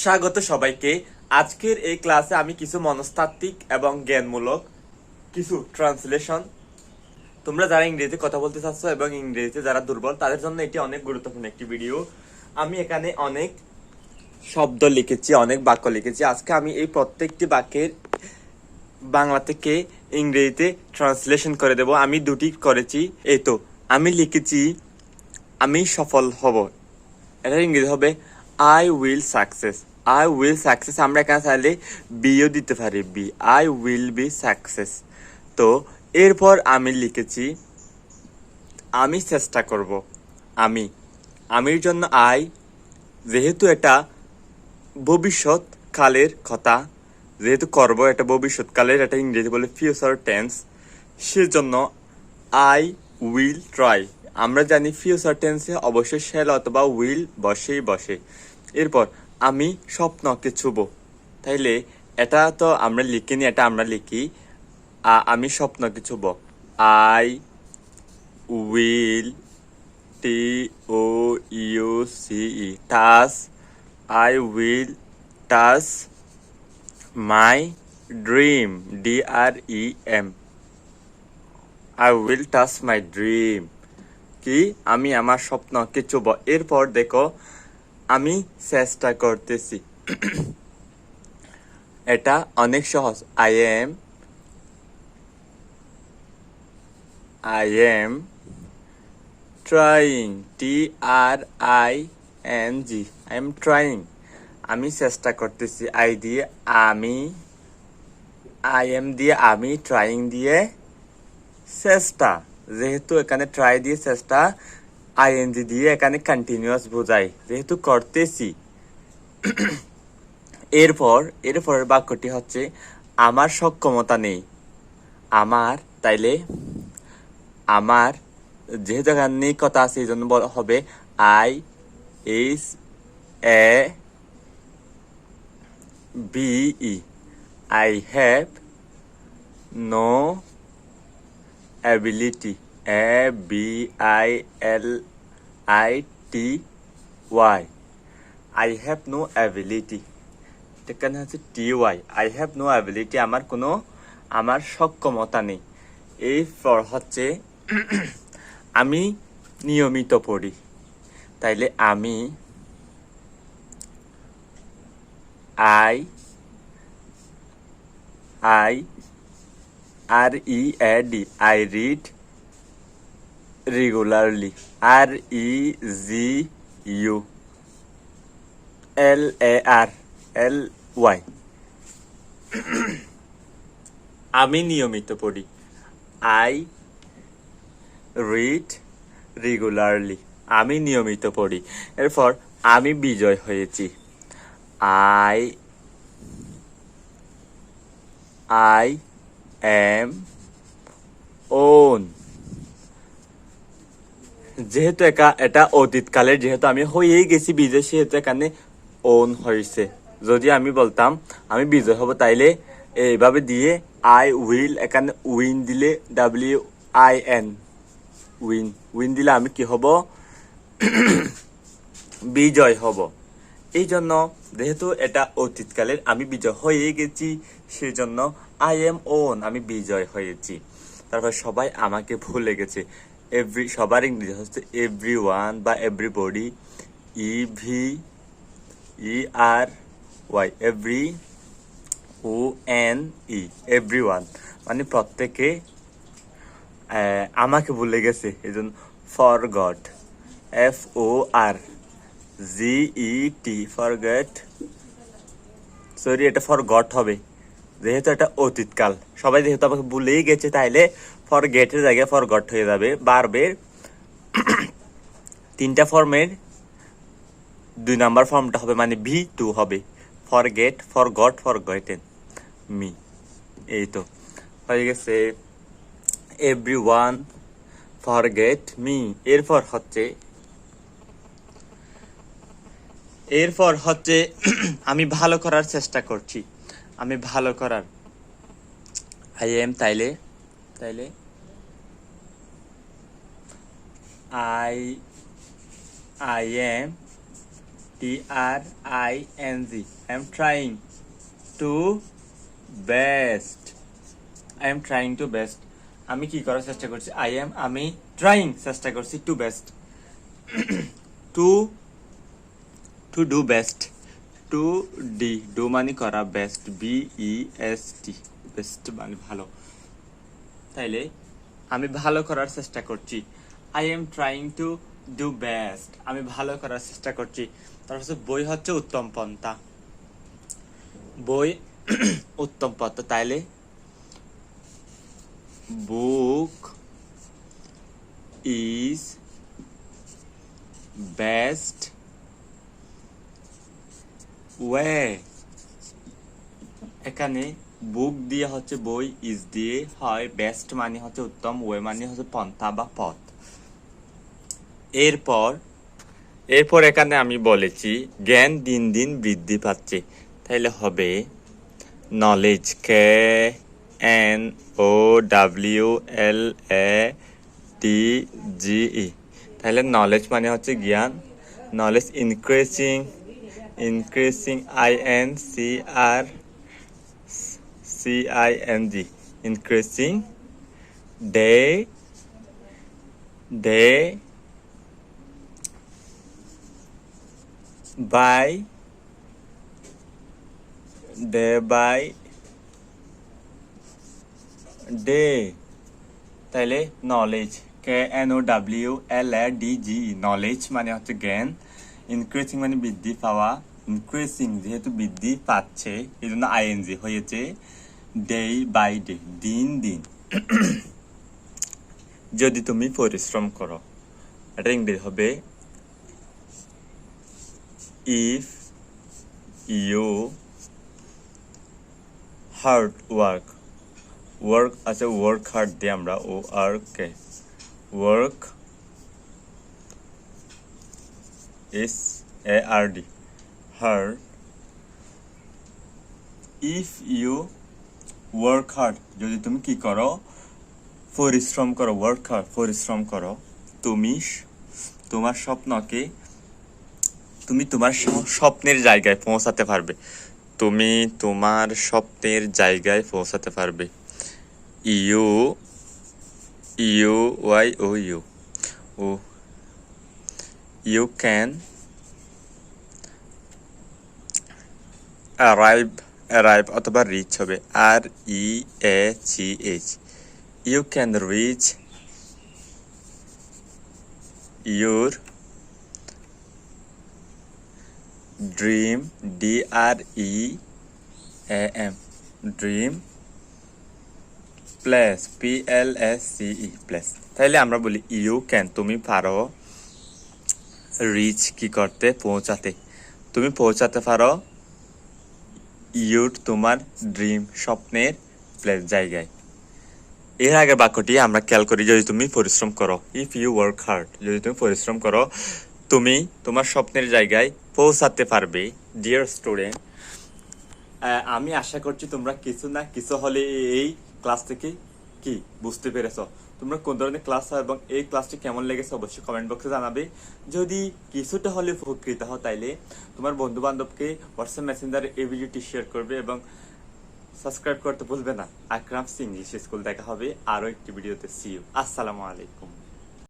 স্বাগত সবাইকে। আজকের এই ক্লাসে আমি কিছু মনস্তাত্ত্বিক এবং জ্ঞানমূলক কিছু ট্রান্সলেশন, তোমরা যারা ইংরেজিতে কথা বলতে চাচ্ছ এবং ইংরেজিতে যারা দুর্বল তাদের জন্য এটি অনেক গুরুত্বপূর্ণ একটি ভিডিও। আমি এখানে অনেক শব্দ লিখেছি, অনেক বাক্য লিখেছি। আজকে আমি এই প্রত্যেকটি বাক্যের বাংলা থেকে ইংরেজিতে ট্রান্সলেশন করে দেব। আমি দুটি করেছি। এই তো আমি লিখেছি আমি সফল হব, এটা ইংরেজি হবে I will success. I will success আমরা এখানে চাইলে বিও দিতে পারি, be I will be success. তো এরপর আমি লিখেছি আমি চেষ্টা করব। আমির জন্য আই, যেহেতু এটা ভবিষ্যৎকালের কথা, যেহেতু করব এটা ভবিষ্যৎকালের, এটা ইংরেজি বলে ফিউচার টেন্স, সেজন্য আই উইল ট্রাই। আমরা জানি ফিউচার টেন্সে অবশ্যই শ্যাল অথবা উইল বসে। এরপর আমি স্বপ্নকে ছুব, তাইলে এটা তো আমরা লিখিনি, এটা আমরা লিখি আমি স্বপ্নকে ছুব। I will T O U C H touch, I will touch my dream, D R E M, I will touch my dream, কি আমি আমার স্বপ্নকে ছুব। এরপর দেখো আমি চেষ্টা করতেছি, এটা অনেক সহজ। I am trying, T R I N G, I am trying, আমি চেষ্টা করতেছি। আই দিয়ে আমি, আই এম দিয়ে আমি, ট্রাইং দিয়ে চেষ্টা, যেহেতু এখানে ট্রাই দিয়ে চেষ্টা, আইএনজি দিয়ে এখানে কন্টিনিউয়াস বোঝাই, যেহেতু করতেছি। এরপরের বাক্যটি হচ্ছে আমার সক্ষমতা নেই। তাইলে আমার, যেহেতু এখানে নেই কথা আছে, এই জন্য হবে I H A B E, I have no ability, A B I L I T Y, I have no ability, এখানে হচ্ছে T Y, I have no ability, আমার সক্ষমতা নেই। এই ফর হচ্ছে আমি নিয়মিত পড়ি, তাইলে আমি I R E A D, I read regularly, R E G U L A R L Y, আমি নিয়মিত পড়ি। আই রিড রেগুলারলি, আমি নিয়মিত পড়ি। এরপর আমি বিজয় হয়েছি। আই এম ওন, যেহেতু এটা অতীতকালের, যেহেতু আমি হয়েই গেছি বিজয়, সেহেতু এখানে ওন হয়েছে। যদি আমি বলতাম আমি বিজয় হব, তাইলে এইভাবে দিয়ে আই উইল, এখানে উইন দিলে ডাব্লিউ আই এন, উইন দিলে আমি কি হব, বিজয় হব। এই জন্য যেহেতু এটা অতীতকালের, আমি বিজয় হয়ে গেছি, সেই জন্য আই এম ওন, আমি বিজয় হয়েছি। তারপর সবাই আমাকে ভুলে গেছে। সবার ইংরেজি হচ্ছে এভরি ওয়ান বা everybody, E R Y, every O N E, every one, মানে প্রত্যেকে আমাকে ভুলে গেছে, এই জন্য forgot, F O R G E T, forget, sorry এটা ফরগট হবে, যেহেতু এটা অতীতকাল, সবাই যেহেতু আমাকে ভুলেই গেছে, তাইলে ফরগেটের জায়গায় ফরগট হয়ে যাবে। বারবের তিনটা ফর্মের 2 নাম্বার ফর্মটা হবে, মানে ভি টু হবে, ফরগেট, ফরগট, ফরগটেন, মি। এই তো হয়ে গেছে এভরিওয়ান ফরগেট মি। এরপর হচ্ছে আমি ভালো করার চেষ্টা করছি, আমি ভালো করার, আই এম, তাইলে I am TRING, I am trying to best, I am trying to best, আমি কি করার চেষ্টা করছি, আমি ট্রাইং চেষ্টা করছি, to best, to to do best, to D, do মানে করা, বেস্ট BEST, বেস্ট মানে ভালো। তাইলে আমি ভালো করার চেষ্টা করছি, I am trying to do best, আমি ভালো করার চেষ্টা করছি। তারপর হচ্ছে বই হচ্ছে উত্তম পন্থা, বই উত্তম পন্থা, তাইলে বুক ইজ বেস্ট ওয়ে, এখানে বুক দিয়ে হচ্ছে বই, ইজ দিয়ে হয়, বেস্ট মানে হচ্ছে উত্তম, ওয়ে মানে হচ্ছে পন্থা বা পথ। এরপর এখানে আমি বলেছি জ্ঞান দিন দিন বৃদ্ধি পাচ্ছে, তাইলে হবে নলেজ, KNOWLEDGE, তাহলে নলেজ মানে হচ্ছে জ্ঞান, knowledge increasing, INCRCING, increasing, day by day, তাইলে নলেজ, KNOWLEDGE, নলেজ মানে হচ্ছে জ্ঞান, ইনক্রিজিং মানে বৃদ্ধি পাওয়া, ইনক্রিজিং যেহেতু বৃদ্ধি পাচ্ছে এই জন্য ING হয়েছে, ডে বাই ডে, দিন দিন। যদি তুমি পরিশ্রম করো, এটা ইংরেজি হবে if you hard work, work আছে, ওয়ার্ক হার্ড দিয়ে আমরা work SARD, hard, if you work hard, যদি তুমি কি করো, পরিশ্রম করো, ওয়ার্ক হার্ড, পরিশ্রম করো, তুমি তোমার স্বপ্নকে, তুমি তোমার স্বপ্নের জায়গায় পৌঁছাতে পারবে, তুমি তোমার স্বপ্নের জায়গায় পৌঁছাতে পারবে। ইউ ক্যান অ্যারাইভ অথবা রিচ হবে, REACH, you can reach your dream, DREAM, dream plus PLSCE plus, তাইলে আমরা বলি ইউ ক্যান, তুমি পারো, রিচ কি করতে, পৌঁছাতে, তুমি পৌঁছাতে পারো, ইউর তোমার ড্রিম স্বপ্নের প্লেস জায়গায়। এর আগের বাক্যটি আমরা খেয়াল করি, যদি তুমি পরিশ্রম করো, ইফ ইউ ওয়ার্ক হার্ড, যদি তুমি পরিশ্রম করো তুমি তোমার স্বপ্নের জায়গায় পৌঁছাতে পারবে। ডিয়ার স্টুডেন্ট, আমি আশা করছি তোমরা কিছু না কিছু হলে এই ক্লাস থেকে কি বুঝতে পেরেছো, তোমরা কোন ধরনের ক্লাস হয় এবং এই ক্লাসটি কেমন লেগেছে অবশ্যই কমেন্ট বক্সে জানাবে। যদি কিছুটা হলে উপকৃত হও তাইলে তোমার বন্ধু বান্ধবকে হোয়াটসঅ্যাপ মেসেঞ্জারে এই ভিডিওটি শেয়ার করবে এবং সাবস্ক্রাইব করতে ভুলবে না। আকরামস ইংলিশ স্কুল, দেখা হবে আরো একটি ভিডিওতে। সি ইউ, আসসালামু আলাইকুম।